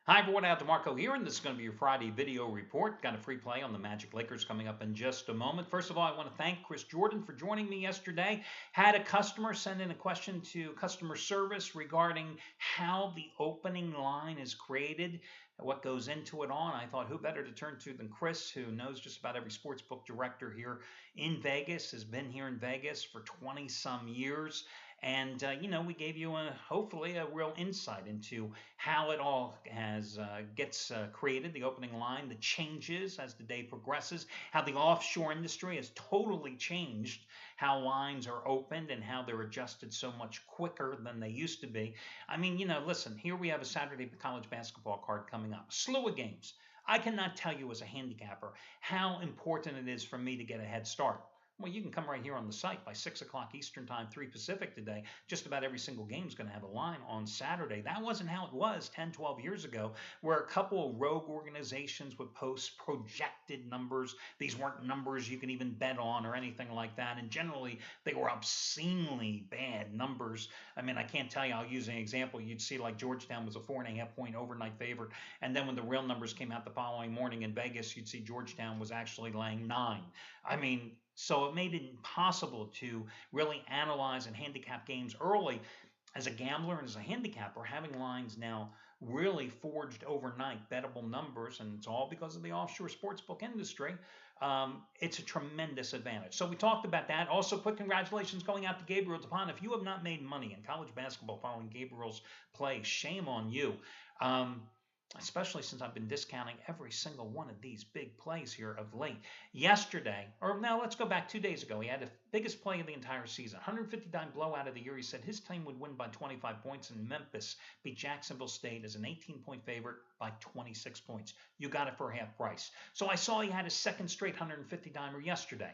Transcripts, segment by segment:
Hi everyone, Al DeMarco here, and this is going to be your Friday video report. Got a free play on the Magic Lakers coming up in just a moment. First of all, I want to thank Chris Jordan for joining me yesterday. Had a customer send in a question to customer service regarding how the opening line is created, what goes into it all. And I thought, who better to turn to than Chris, who knows just about every sportsbook director here in Vegas, has been here in Vegas for 20 some years. And, we gave you hopefully a real insight into how it all gets created, the opening line, the changes as the day progresses, how the offshore industry has totally changed how lines are opened and how they're adjusted so much quicker than they used to be. I mean, listen, here we have a Saturday college basketball card coming up, slew of games. I cannot tell you as a handicapper how important it is for me to get a head start. Well, you can come right here on the site by 6 o'clock Eastern Time, 3 Pacific today. Just about every single game is going to have a line on Saturday. That wasn't how it was 10, 12 years ago, where a couple of rogue organizations would post projected numbers. These weren't numbers you can even bet on or anything like that. And generally, they were obscenely bad numbers. I mean, I can't tell you. I'll use an example. You'd see like Georgetown was a 4.5 point overnight favorite. And then when the real numbers came out the following morning in Vegas, you'd see Georgetown was actually laying 9. I mean, so it made it impossible to really analyze and handicap games early. As a gambler and as a handicapper, having lines now really forged overnight, bettable numbers, and it's all because of the offshore sportsbook industry. It's a tremendous advantage. So we talked about that. Also, quick congratulations going out to Gabriel DePont. If you have not made money in college basketball following Gabriel's play, shame on you. Especially since I've been discounting every single one of these big plays here of late. Yesterday, or now let's go back 2 days ago, he had the biggest play of the entire season, 159 blowout of the year. He said his team would win by 25 points, and Memphis beat Jacksonville State as an 18-point favorite by 26 points. You got it for half price. So I saw he had his second straight 150-dimer yesterday.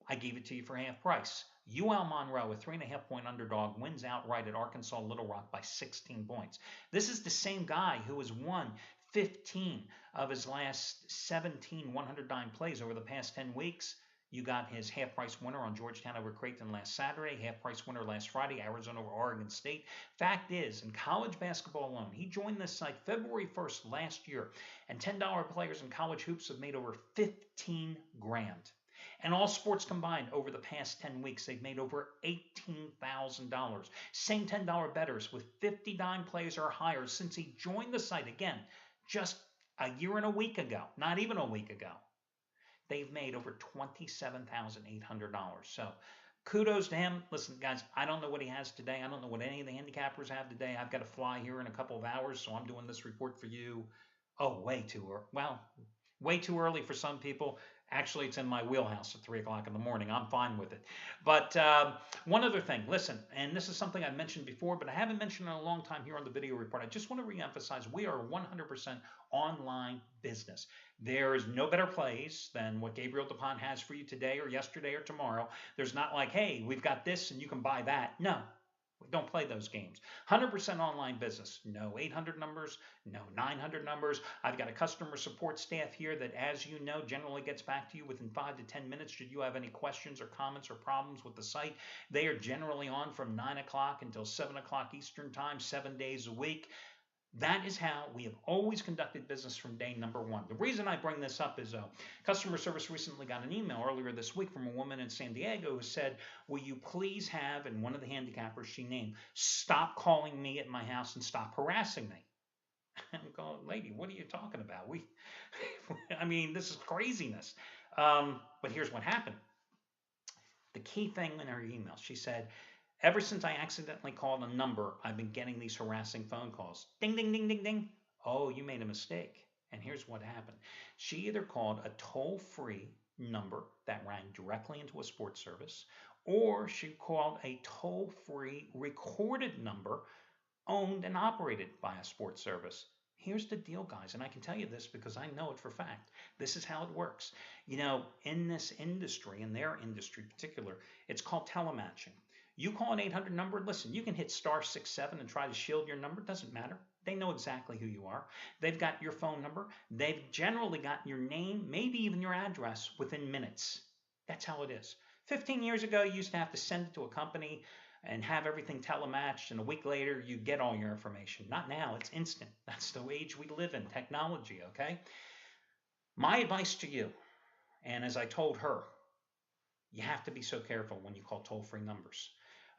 I gave it to you for half price. UL Monroe, a 3.5 point underdog, wins outright at Arkansas Little Rock by 16 points. This is the same guy who has won 15 of his last 17 100-dime plays over the past 10 weeks. You got his half-price winner on Georgetown over Creighton last Saturday, half-price winner last Friday, Arizona over Oregon State. Fact is, in college basketball alone, he joined this site February 1st last year, and $10 players in college hoops have made over 15 grand. And all sports combined over the past 10 weeks, they've made over $18,000. Same $10 bettors with 50 dime plays or higher since he joined the site, again, just a year and a week ago, not even a week ago. They've made over $27,800. So kudos to him. Listen, guys, I don't know what he has today. I don't know what any of the handicappers have today. I've got to fly here in a couple of hours, so I'm doing this report for you. Oh, way too early. Well, way too early for some people. Actually, it's in my wheelhouse at 3 o'clock in the morning. I'm fine with it. But one other thing, listen, and this is something I've mentioned before, but I haven't mentioned in a long time here on the video report. I just want to reemphasize we are a 100% online business. There is no better place than what Gabriel DePont has for you today or yesterday or tomorrow. There's not like, hey, we've got this and you can buy that. No. We don't play those games. 100% online business. No 800 numbers, no 900 numbers. I've got a customer support staff here that, as you know, generally gets back to you within 5 to 10 minutes should you have any questions or comments or problems with the site. They are generally on from 9 o'clock until 7 o'clock Eastern Time, 7 days a week. That is how we have always conducted business from day number one. The reason I bring this up is customer service recently got an email earlier this week from a woman in San Diego who said, will you please have, and one of the handicappers she named, stop calling me at my house and stop harassing me. I'm going, lady, what are you talking about? I mean, this is craziness. But here's what happened. The key thing in her email, she said, ever since I accidentally called a number, I've been getting these harassing phone calls. Ding, ding, ding, ding, ding. Oh, you made a mistake. And here's what happened. She either called a toll-free number that rang directly into a sports service, or she called a toll-free recorded number owned and operated by a sports service. Here's the deal, guys, and I can tell you this because I know it for a fact. This is how it works. In this industry, in their industry in particular, it's called telematching. You call an 800 number, listen, you can hit *67 and try to shield your number. Doesn't matter. They know exactly who you are. They've got your phone number. They've generally got your name, maybe even your address within minutes. That's how it is. 15 years ago, you used to have to send it to a company and have everything telematched, and a week later you get all your information. Not now, it's instant. That's the age we live in, technology, okay? My advice to you, and as I told her, you have to be so careful when you call toll-free numbers.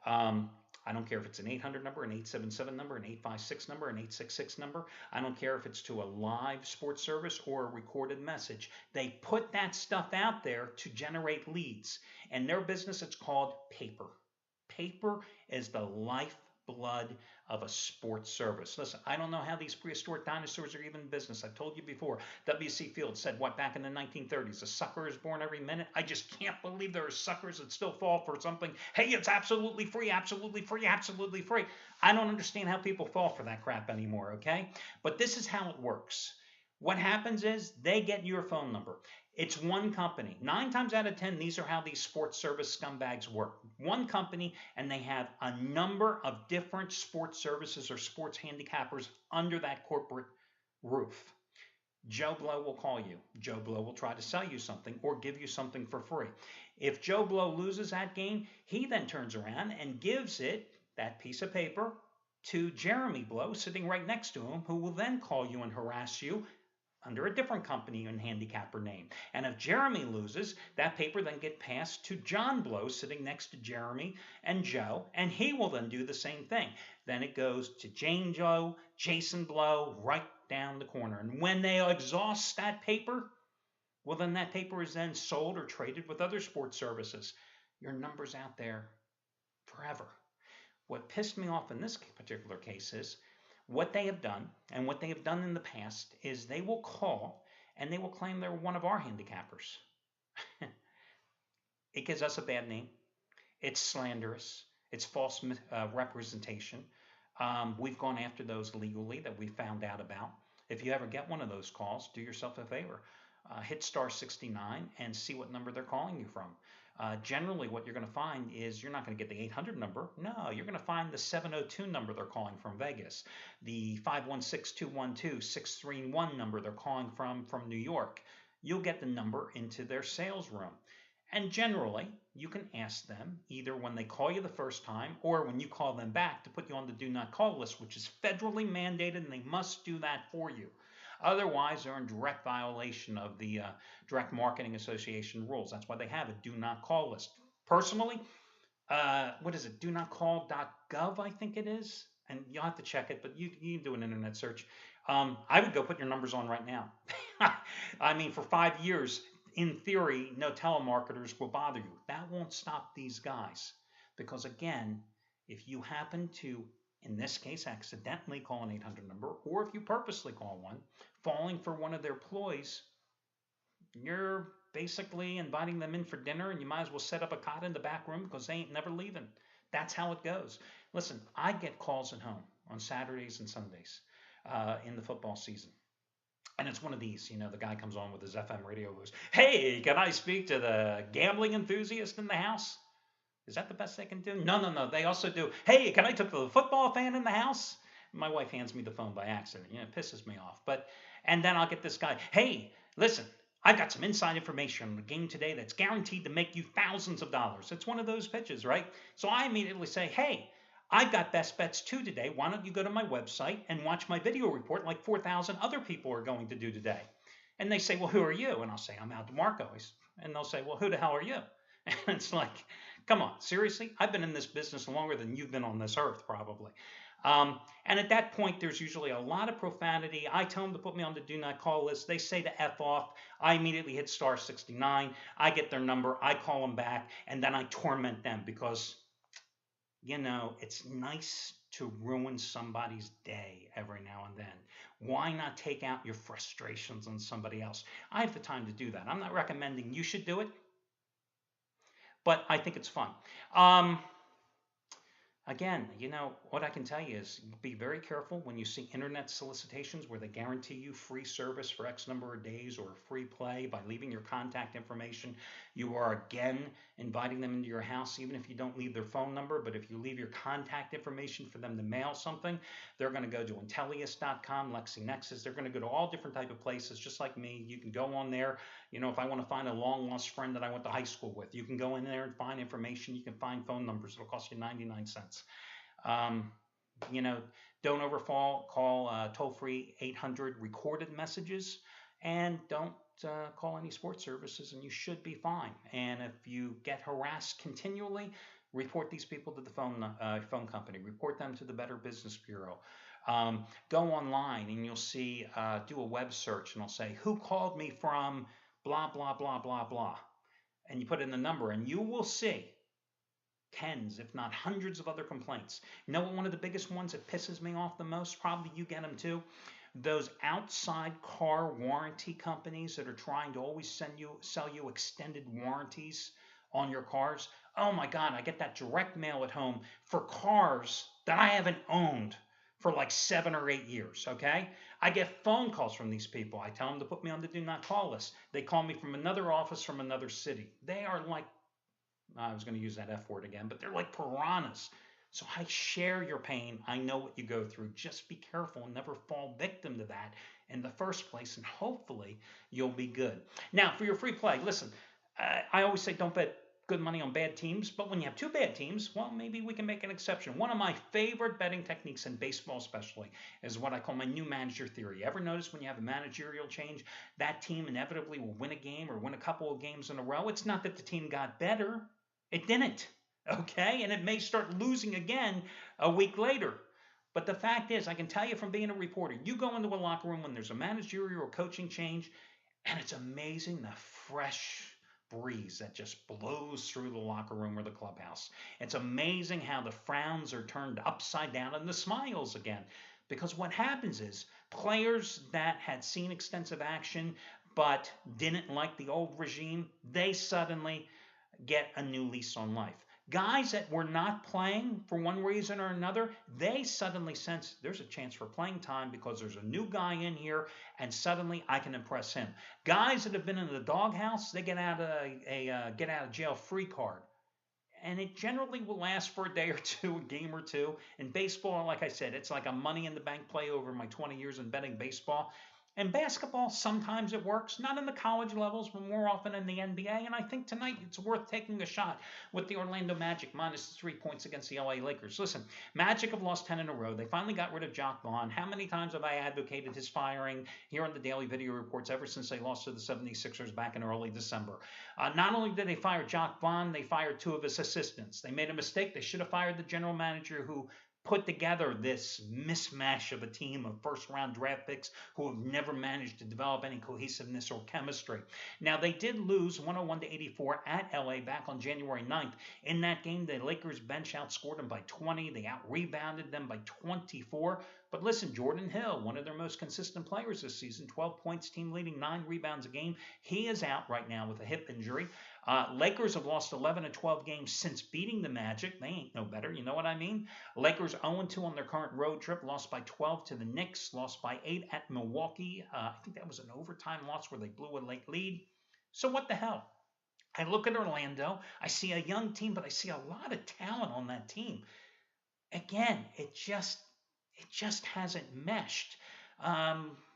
Um, I don't care if it's an 800 number, an 877 number, an 856 number, an 866 number. I don't care if it's to a live sports service or a recorded message. They put that stuff out there to generate leads. In their business, it's called paper. Paper is the lifeblood of a sports service. Listen, I don't know how these prehistoric dinosaurs are even in business. I've told you before. W.C. Fields said, what, back in the 1930s? A sucker is born every minute. I just can't believe there are suckers that still fall for something. Hey, it's absolutely free, absolutely free, absolutely free. I don't understand how people fall for that crap anymore, okay? But this is how it works. What happens is they get your phone number. It's one company. 9 times out of 10, these are how these sports service scumbags work. One company, and they have a number of different sports services or sports handicappers under that corporate roof. Joe Blow will call you. Joe Blow will try to sell you something or give you something for free. If Joe Blow loses that game, he then turns around and gives it, that piece of paper, to Jeremy Blow sitting right next to him, who will then call you and harass you under a different company and handicapper name. And if Jeremy loses, that paper then gets passed to John Blow sitting next to Jeremy and Joe, and he will then do the same thing. Then it goes to Jane Joe, Jason Blow, right down the corner. And when they exhaust that paper, well, then that paper is then sold or traded with other sports services. Your number's out there forever. What pissed me off in this particular case is what they have done, and what they have done in the past, is they will call and they will claim they're one of our handicappers. It gives us a bad name. It's slanderous. It's false representation. We've gone after those legally that we found out about. If you ever get one of those calls, do yourself a favor. Hit star 69 and see what number they're calling you from. Generally, what you're going to find is you're not going to get the 800 number. No, you're going to find the 702 number they're calling from Vegas, the 516-212-631 number they're calling from New York. You'll get the number into their sales room. And generally, you can ask them either when they call you the first time or when you call them back to put you on the do not call list, which is federally mandated, and they must do that for you. Otherwise, they're in direct violation of the Direct Marketing Association rules. That's why they have a do not call list. Personally, what is it? Do not call.gov, I think it is. And you'll have to check it, but you can do an internet search. I would go put your numbers on right now. I mean, for 5 years, in theory, no telemarketers will bother you. That won't stop these guys. Because again, if you happen to, in this case, accidentally call an 800 number, or if you purposely call one, falling for one of their ploys, you're basically inviting them in for dinner, and you might as well set up a cot in the back room because they ain't never leaving. That's how it goes. Listen, I get calls at home on Saturdays and Sundays in the football season. And it's one of these, the guy comes on with his FM radio goes, hey, can I speak to the gambling enthusiast in the house? Is that the best they can do? No. They also do, hey, can I talk to the football fan in the house? My wife hands me the phone by accident. It pisses me off. And then I'll get this guy, hey, listen, I've got some inside information on the game today that's guaranteed to make you thousands of dollars. It's one of those pitches, right? So I immediately say, hey, I've got best bets too today. Why don't you go to my website and watch my video report like 4,000 other people are going to do today? And they say, well, who are you? And I'll say, I'm Al DeMarco. And they'll say, well, who the hell are you? And it's like, come on, seriously? I've been in this business longer than you've been on this earth, probably. And at that point, there's usually a lot of profanity. I tell them to put me on the do not call list. They say to F off. I immediately hit star 69. I get their number. I call them back. And then I torment them because, it's nice to ruin somebody's day every now and then. Why not take out your frustrations on somebody else? I have the time to do that. I'm not recommending you should do it, but I think it's fun. Again, what I can tell you is be very careful when you see internet solicitations where they guarantee you free service for X number of days or free play by leaving your contact information. You are again inviting them into your house, even if you don't leave their phone number. But if you leave your contact information for them to mail something, they're going to go to Intellius.com, LexINexus. They're going to go to all different type of places, just like me. You can go on there. If I want to find a long lost friend that I went to high school with, you can go in there and find information. You can find phone numbers. It'll cost you 99 cents. Um, you know, don't overfall. Call toll free 800 recorded messages, and don't call any sports services, and you should be fine. And if you get harassed continually, report these people to the phone company. Report them to the Better Business Bureau. Go online and you'll see, do a web search, and it'll say, who called me from blah, blah, blah, blah, blah. And you put in the number, and you will see tens, if not hundreds of other complaints. You know what one of the biggest ones that pisses me off the most? Probably you get them too. Those outside car warranty companies that are trying to always sell you extended warranties on your cars. Oh my God, I get that direct mail at home for cars that I haven't owned for like 7 or 8 years, okay? I get phone calls from these people. I tell them to put me on the do not call list. They call me from another office from another city. They are like, I was going to use that F word again, but they're like piranhas. So I share your pain. I know what you go through. Just be careful and never fall victim to that in the first place, and hopefully you'll be good. Now, for your free play, listen, I always say don't bet good money on bad teams, but when you have two bad teams, well, maybe we can make an exception. One of my favorite betting techniques in baseball especially is what I call my new manager theory. Ever notice when you have a managerial change, that team inevitably will win a game or win a couple of games in a row? It's not that the team got better. It didn't, okay? And it may start losing again a week later. But the fact is, I can tell you from being a reporter, you go into a locker room when there's a managerial or coaching change, and it's amazing the fresh breeze that just blows through the locker room or the clubhouse. It's amazing how the frowns are turned upside down and the smiles again. Because what happens is players that had seen extensive action but didn't like the old regime, they suddenly get a new lease on life. Guys that were not playing for one reason or another, they suddenly sense there's a chance for playing time because there's a new guy in here, and suddenly I can impress him. Guys that have been in the doghouse, they get out a get out of jail free card, and it generally will last for a day or two, a game or two. In baseball, like I said, it's like a money in the bank play over my 20 years in betting baseball. And basketball, sometimes it works, not in the college levels, but more often in the NBA. And I think tonight it's worth taking a shot with the Orlando Magic minus 3 points against the LA Lakers. Listen, Magic have lost 10 in a row. They finally got rid of Jacques Vaughn. How many times have I advocated his firing here on the daily video reports ever since they lost to the 76ers back in early December? Not only did they fire Jacques Vaughn, they fired 2 of his assistants. They made a mistake. They should have fired the general manager who put together this mismatch of a team of first-round draft picks who have never managed to develop any cohesiveness or chemistry. Now, they did lose 101-84 at LA back on January 9th. In that game, the Lakers bench outscored them by 20. They out-rebounded them by 24. But listen, Jordan Hill, one of their most consistent players this season, 12 points, team leading, 9 rebounds a game. He is out right now with a hip injury. Lakers have lost 11 of 12 games since beating the Magic. They ain't no better, you know what I mean? Lakers 0-2 on their current road trip, lost by 12 to the Knicks, lost by 8 at Milwaukee. I think that was an overtime loss where they blew a late lead. So what the hell? I look at Orlando, I see a young team, but I see a lot of talent on that team. Again, it just hasn't meshed.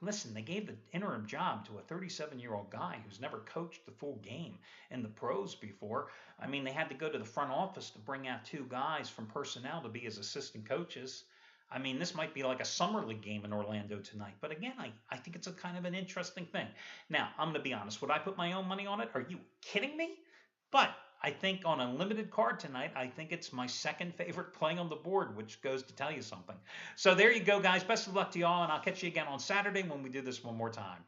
Listen, they gave the interim job to a 37-year-old guy who's never coached the full game in the pros before. I mean, they had to go to the front office to bring out 2 guys from personnel to be his assistant coaches. I mean, this might be like a summer league game in Orlando tonight. But again, I think it's a kind of an interesting thing. Now, I'm going to be honest. Would I put my own money on it? Are you kidding me? But I think on a limited card tonight, I think it's my second favorite play on the board, which goes to tell you something. So there you go, guys. Best of luck to y'all, and I'll catch you again on Saturday when we do this one more time.